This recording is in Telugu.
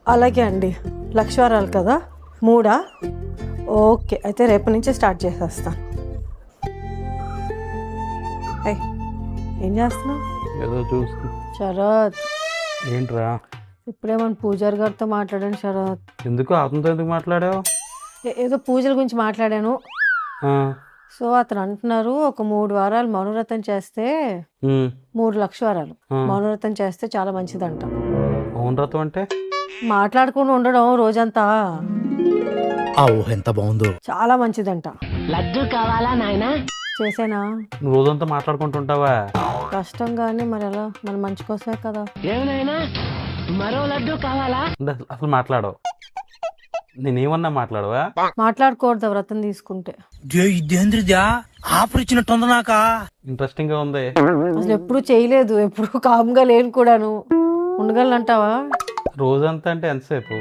అలాగే అండి. లక్షవారాలు కదా, 3? ఓకే, అయితే రేపు నుంచే స్టార్ట్ చేసేస్తాను. అయ్, ఏం చేస్తున్నావు? ఏదో చూస్తు. శరత్, ఏంట్రా? ఇప్పుడే మన పూజారి గారితో మాట్లాడాను శరత్. ఎందుకు అతనితో ఎందుకు మాట్లాడావు? ఏదో పూజల గురించి మాట్లాడాను. ఆ, సో అతను అంటున్నారు, ఒక 3 వారాలు మౌనవ్రతం చేస్తే, ఉమ్, 3 లక్షవారాలు మౌనవ్రతం చేస్తే చాలా మంచిదంట. మౌనవ్రతం అంటే? మాట్లాడకుండా ఉండడం రోజంతా ఆ ఊహ ఎంత బాగుందో. చాలా మంచిదంట. లడ్డు కావాలా నాయనా? చేసేనా? నువ్వు రోజంతా మాట్లాడుకుంటుంటావా? కష్టం కానీ మరి ఎలా, మన మంచి కోసమే కదా. ఏమైనా మరో లడ్డు కావాలా? అంటే అసలు మాట్లాడవు. నేనేమన్నా మాట్లాడవా? మాట్లాడకూడదు వ్రతం తీసుకుంటే. ఇదేంద్రిదా ఆఫర్ ఇచ్చినట్టుంది నాకా. ఇంట్రెస్టింగ్ గా ఉంది. అసలు ఎప్పుడు చేయలేదు, ఎప్పుడు కామ్గా లేను కూడాను. ఉండగలనంటావా? రోజంతా అంటే ఎంతసేపు?